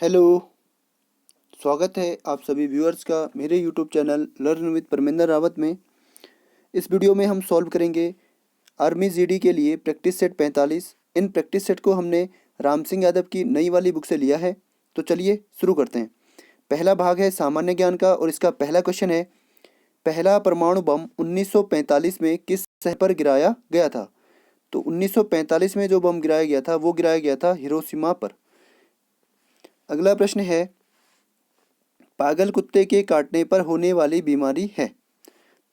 Hello. स्वागत है आप सभी व्यूअर्स का मेरे YouTube channel learn with Parminder Rawat में। इस वीडियो में हम सॉल्व करेंगे आर्मी जीडी के लिए practice set 45। In practice set को हमने राम सिंह यादव की नई वाली बुक से लिया है। तो चलिए शुरू करते हैं। पहला भाग है सामान्य ज्ञान का और इसका पहला क्वेश्चन है, पहला परमाणु बम 1945 में किस शहर पर गिराया गया था? तो 1945 में जो बम गिराया गया था वो गिराया गया था हिरोशिमा पर। अगला प्रश्न है, पागल कुत्ते के काटने पर होने वाली बीमारी है?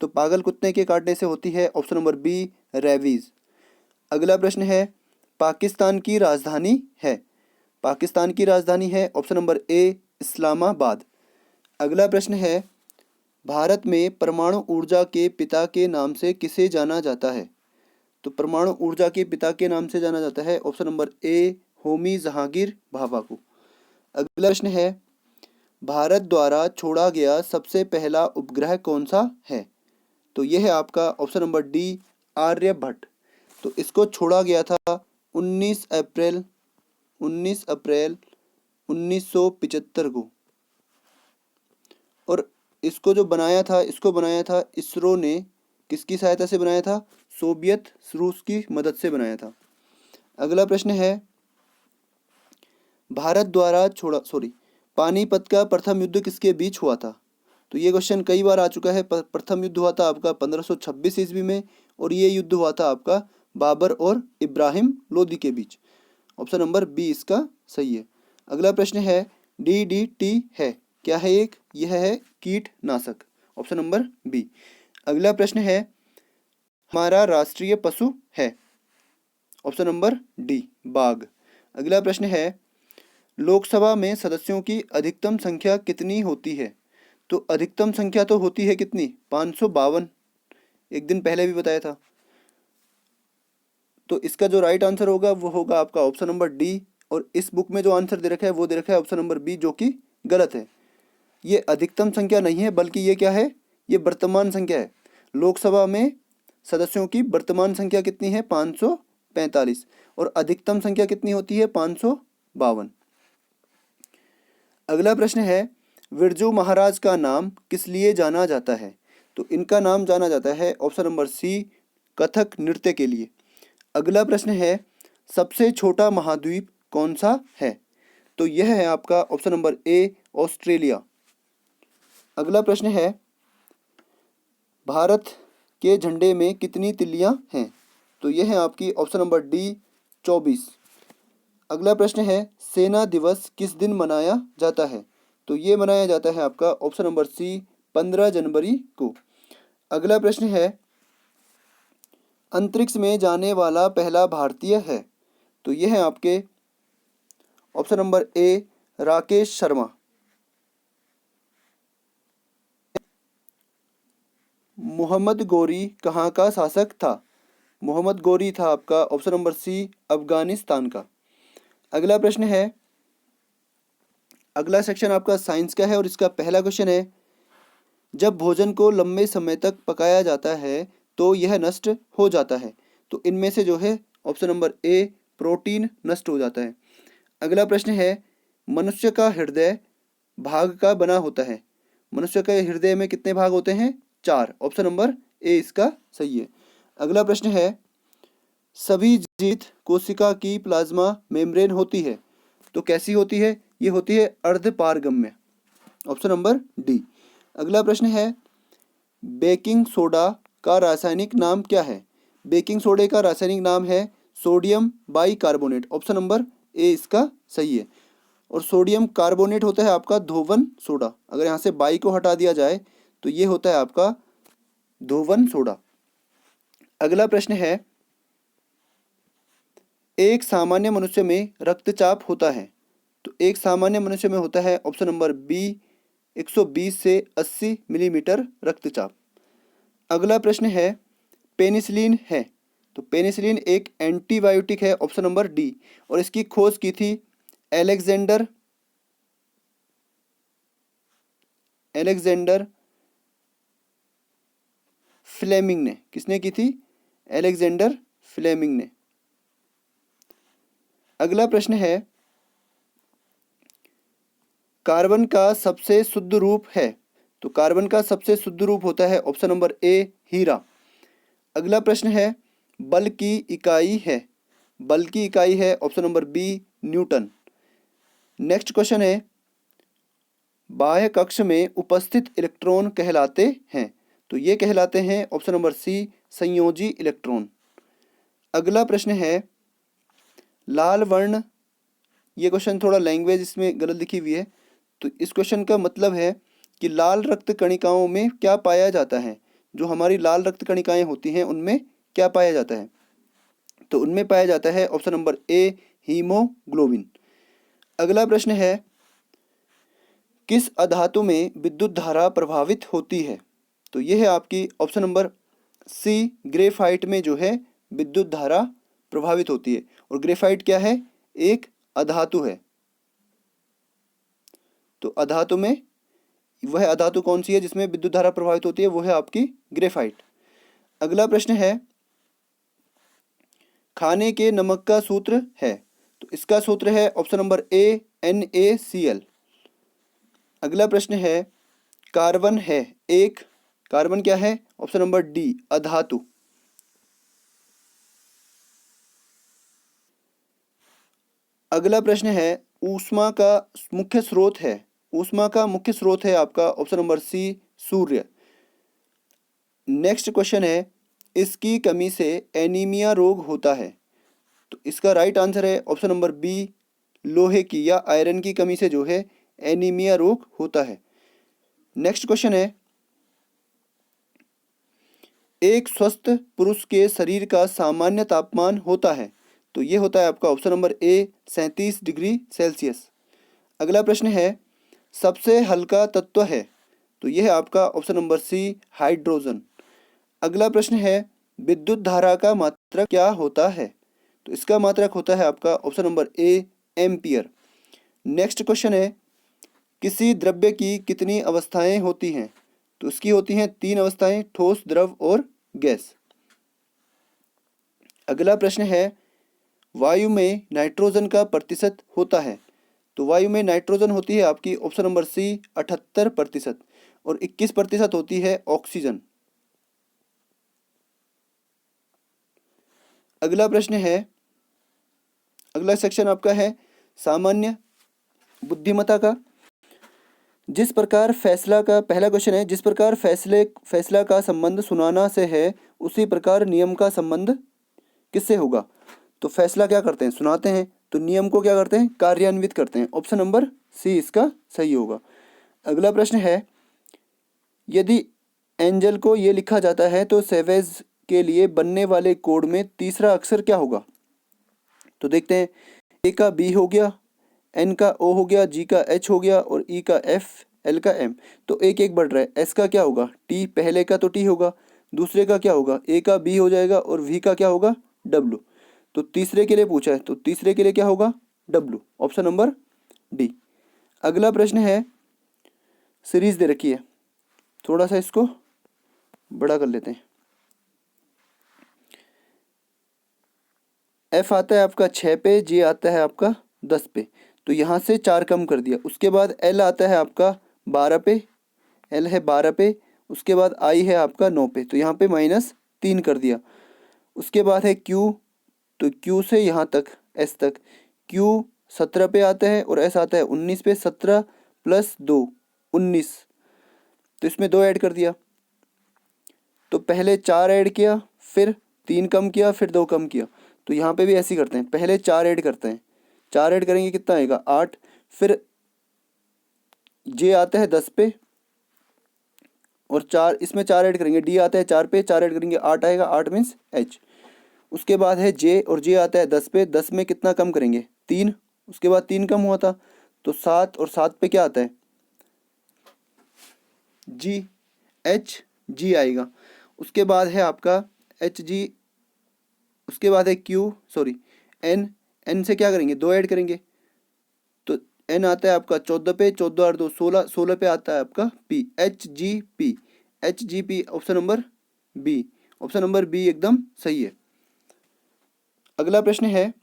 तो पागल कुत्ते के काटने से होती है ऑप्शन नंबर बी, रेबीज। अगला प्रश्न है, पाकिस्तान की राजधानी है? पाकिस्तान की राजधानी है ऑप्शन नंबर ए, इस्लामाबाद। अगला प्रश्न है, भारत में परमाणु ऊर्जा के पिता के नाम से किसे जाना जाता है? तो परमाणु ऊर्जा के पिता के नाम से जाना जाता है ऑप्शन नंबर ए, होमी जहांगीर भाभा को। अगला प्रश्न है, भारत द्वारा छोड़ा गया सबसे पहला उपग्रह कौन सा है? तो यह है आपका ऑप्शन नंबर डी, आर्यभट्ट। तो इसको छोड़ा गया था 19 अप्रैल 1975 को। और इसको बनाया था इसरो ने। किसकी सहायता से बनाया था? सोवियत रूस की मदद से बनाया था। अगला प्रश्न है, भारत द्वारा पानीपत का प्रथम युद्ध किसके बीच हुआ था? तो ये क्वेश्चन कई बार आ चुका है। प्रथम युद्ध हुआ था आपका 1526 ईस्वी में और ये युद्ध हुआ था आपका बाबर और इब्राहिम लोदी के बीच। ऑप्शन नंबर बी इसका सही है। अगला प्रश्न है, डीडीटी है क्या है? यह है कीटनाशक। Option number B. अगला प्रश्न है, हमारा राष्ट्रीय पशु है? ऑप्शन नंबर डी, बाघ। अगला प्रश्न है, लोकसभा में सदस्यों की अधिकतम संख्या कितनी होती है? तो अधिकतम संख्या तो होती है कितनी? 552। एक दिन पहले भी बताया था। तो इसका जो राइट आंसर होगा वो होगा आपका ऑप्शन नंबर डी। और इस बुक में जो आंसर दे रखा है वो दे रखा है ऑप्शन नंबर बी, जो कि गलत है। ये अधिकतम संख्या नहीं है, बल्कि ये क्या है? ये वर्तमान संख्या है। लोकसभा में सदस्यों की वर्तमान संख्या कितनी है? 545। और अधिकतम संख्या कितनी होती है? 552। अगला प्रश्न है, बिरजू महाराज का नाम किस लिए जाना जाता है? तो इनका नाम जाना जाता है ऑप्शन नंबर सी, कथक नृत्य के लिए। अगला प्रश्न है, सबसे छोटा महाद्वीप कौन सा है? तो यह है आपका ऑप्शन नंबर ए, ऑस्ट्रेलिया। अगला प्रश्न है, भारत के झंडे में कितनी तिल्लियां हैं? तो यह है आपकी ऑप्शन नंबर डी, 24। अगला प्रश्न है, सेना दिवस किस दिन मनाया जाता है? तो ये मनाया जाता है आपका ऑप्शन नंबर सी, 15 जनवरी को। अगला प्रश्न है, अंतरिक्ष में जाने वाला पहला भारतीय है? तो यह है आपके option number A, Rakesh Sharma. Mohammad Ghori कहाँ का शासक था? मोहम्मद गौरी था आपका ऑप्शन नंबर सी, अफगानिस्तान का। अगला प्रश्न है, अगला सेक्शन आपका साइंस का है और इसका पहला क्वेश्चन है, जब भोजन को लंबे समय तक पकाया जाता है तो यह नष्ट हो जाता है। तो इनमें से जो है ऑप्शन नंबर ए, प्रोटीन नष्ट हो जाता है। अगला प्रश्न है, मनुष्य का हृदय भाग का बना होता है? मनुष्य के हृदय में कितने भाग होते हैं? 4। ऑप्शन नंबर ए इसका सही है। अगला प्रश्न है, सभी जीवित कोशिका की प्लाज्मा मेम्ब्रेन होती है? तो कैसी होती है? ये होती है अर्धपारगम्य। Option number D. अगला प्रश्न है, बेकिंग सोडा का रासायनिक नाम क्या है? बेकिंग सोडे का रासायनिक नाम है सोडियम बाइकार्बोनेट। ऑप्शन नंबर ए इसका सही है। और सोडियम कार्बोनेट होता है आपका धोवन सोडा। अगर यहाँ से बाई को हटा दिया जाए तो ये होता है आपका धोवन सोडा। अगला प्रश्न है, एक सामान्य मनुष्य में रक्तचाप होता है? तो एक सामान्य मनुष्य में होता है ऑप्शन नंबर बी, 120 से 80 मिलीमीटर रक्तचाप। अगला प्रश्न है, पेनिसिलिन है? तो पेनिसिलिन एक एंटीबायोटिक है ऑप्शन नंबर डी। और इसकी खोज की थी एलेक्जेंडर एलेक्जेंडर फ्लेमिंग ने। किसने की थी? एलेक्जेंडर फ्लेमिंग ने। अगला प्रश्न है, कार्बन का सबसे शुद्ध रूप है? तो कार्बन का सबसे शुद्ध रूप होता है ऑप्शन नंबर ए हीरा। अगला प्रश्न है, बल की इकाई है? बल की इकाई है option number B newton. Next question है, बाह्य कक्ष में उपस्थित इलेक्ट्रॉन कहलाते हैं? तो ये कहलाते हैं ऑप्शन नंबर सी संयोजी इलेक्ट्रॉन। अगला प्रश्न है, लाल वर्ण, ये क्वेश्चन थोड़ा लैंग्वेज इसमें गलत लिखी हुई है, तो इस क्वेश्चन का मतलब है कि लाल रक्त कणिकाओं में क्या पाया जाता है? जो हमारी लाल रक्त कणिकाएं होती हैं उनमें क्या पाया जाता है? तो उनमें पाया जाता है ऑप्शन नंबर ए हीमोग्लोबिन। अगला प्रश्न है, किस अधातु में विद्युत धारा प्रभावित होती है? तो यह है आपकी ऑप्शन नंबर सी ग्रेफाइट में जो है विद्युत धारा प्रभावित होती है। और ग्रेफाइट क्या है? एक अधातु है। तो अधातु में वह अधातु कौन सी है जिसमें विद्युत धारा प्रभावित होती है? वो है आपकी ग्रेफाइट। अगला प्रश्न है, खाने के नमक का सूत्र है? तो इसका सूत्र है ऑप्शन नंबर ए NaCl। अगला प्रश्न है, कार्बन है एक, कार्बन क्या है? ऑप्शन नंबर डी अधातु। अगला प्रश्न है, ऊष्मा का मुख्य स्रोत है? ऊष्मा का मुख्य स्रोत है आपका ऑप्शन नंबर सी सूर्य। नेक्स्ट क्वेश्चन है, इसकी कमी से एनीमिया रोग होता है? तो इसका राइट आंसर है ऑप्शन नंबर बी लोहे की या आयरन की कमी से जो है एनीमिया रोग होता है। नेक्स्ट क्वेश्चन है, एक स्वस्थ पुरुष के शरीर का सामान्य तापमान होता है? तो ये होता है आपका ऑप्शन नंबर ए 37 डिग्री सेल्सियस। अगला प्रश्न है, सबसे हल्का तत्व है? तो यह है आपका ऑप्शन नंबर सी हाइड्रोजन। अगला प्रश्न है, विद्युत धारा का मात्रक क्या होता है? तो इसका मात्रक होता है आपका option number A ampere. Next question है, किसी द्रव्य की कितनी अवस्थाएं होती हैं? तो इसकी होती हैं 3 अवस्थाएं, ठोस, द्रव और गैस। अगला प्रश्न है, वायु में नाइट्रोजन का प्रतिशत होता है? तो वायु में नाइट्रोजन होती है आपकी ऑप्शन नंबर सी 78% और 21% होती है ऑक्सीजन। अगला प्रश्न है, अगला सेक्शन आपका है सामान्य बुद्धिमत्ता का। जिस प्रकार फैसला का पहला क्वेश्चन है, जिस प्रकार फैसला का संबंध सुनाना से है उसी प्रकार नियम का संबंध किससे होगा? तो फैसला क्या करते हैं? सुनाते हैं। तो नियम को क्या करते हैं? कार्यान्वित करते हैं। ऑप्शन नंबर सी इसका सही होगा। अगला प्रश्न है, यदि एंजल को ये लिखा जाता है तो सेवेज के लिए बनने वाले कोड में तीसरा अक्षर क्या होगा? तो देखते हैं, ए का बी हो गया, एन का ओ हो गया, जी का एच हो गया और ई का एफ, एल का एम। तो एक एक बढ़ रहा है। एस का क्या होगा? टी, पहले का तो टी होगा, दूसरे का क्या होगा? ए का बी हो जाएगा और वी का क्या होगा? डब्लू। तो तीसरे के लिए पूछा है, तो तीसरे के लिए क्या होगा? W, option number D. अगला प्रश्न है, सीरीज दे रखी है, थोड़ा सा इसको बड़ा कर लेते हैं। एफ आता है आपका 6 पे, जी आता है आपका 10 पे, तो यहाँ से 4 कम कर दिया। उसके बाद एल आता है आपका 12 पे, एल है 12 पे, उसके बाद आई है आपका 9 पे, तो यहाँ पे -3 कर दिया। उसके बाद है क्यू, तो क्यू से यहाँ तक एस तक, क्यू 17 पे आता है और एस आता है 19 पे। 17 + 2 19, तो इसमें 2 ऐड कर दिया। तो पहले 4 ऐड किया, फिर 3 कम किया, फिर 2 कम किया। तो यहाँ पे भी ऐसे ही करते हैं, पहले 4 ऐड करते हैं, 4 ऐड करेंगे कितना आएगा? 8। फिर जे आता है 10 पे और 4 इसमें 4 ऐड करेंगे, डी आता है 4 पे, 4 ऐड करेंगे 8 आएगा, 8 मीन्स एच। उसके बाद है जे और जे आता है 10 पे, 10 में कितना कम करेंगे? 3। उसके बाद 3 कम हुआ था तो 7, और 7 पे क्या आता है? जी, एच जी आएगा। उसके बाद है आपका एच जी, उसके बाद है क्यू, सॉरी एन, एन से क्या करेंगे? 2 ऐड करेंगे, तो एन आता है आपका 14 पे, 14 और 2 16, 16 पे आता है आपका P, H G P, H G P, option number B, option number B एकदम सही है। अगला प्रश्न है,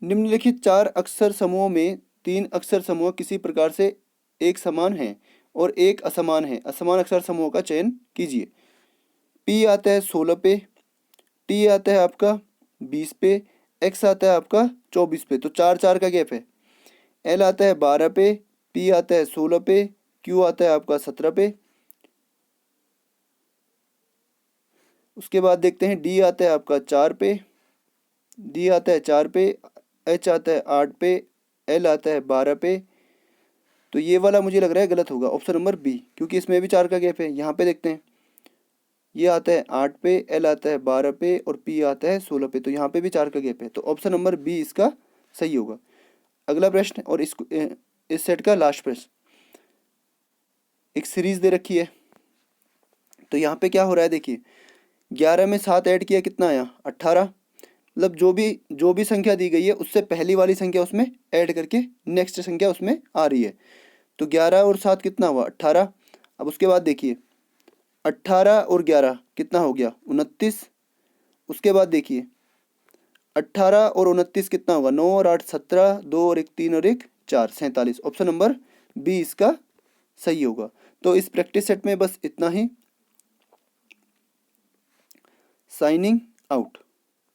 निम्नलिखित 4 अक्षर समूहों में 3 अक्षर समूह किसी प्रकार से एक समान हैं और एक असमान है। असमान अक्षर समूह का चयन कीजिए। पी आता है 16 पे, टी आता है आपका 20 पे, एक्स आता है आपका 24 पे, तो 4 का गैप है। एल आता है 12 पे, पी आता है 16 पे, क्यू आता है आपका 17 पे। उसके बाद देखते हैं डी आता है आपका 4 पे, डी आता है 4 पे, एच आता है 8 पे, एल आता है 12 पे। तो ये वाला मुझे लग रहा है गलत होगा, ऑप्शन नंबर बी, क्योंकि इसमें भी 4 का गैप है। यहाँ पे देखते हैं, ये आता है 8 पे, एल आता है 12 पे और पी आता है 16 पे, तो यहाँ पे भी 4 का गैप है। तो ऑप्शन नंबर बी इसका सही होगा। अगला प्रश्न और इस सेट का लास्ट प्रश्न। एक सीरीज दे रखी है, तो यहाँ पे क्या हो रहा है देखिए, 11 में 7 ऐड किया कितना आया 18। मतलब जो भी संख्या दी गई है उससे पहली वाली संख्या उसमें ऐड करके नेक्स्ट संख्या उसमें आ रही है। तो 11 और 7 कितना हुआ 18। अब उसके बाद देखिए 18 और 11 कितना हो गया 29। उसके बाद देखिए 18 और 29 कितना होगा 9 और 8 17, 2 और 1 3 और 1 4 47। ऑप्शन नंबर बी इसका सही होगा। तो इस प्रैक्टिस सेट में बस इतना ही। Signing out.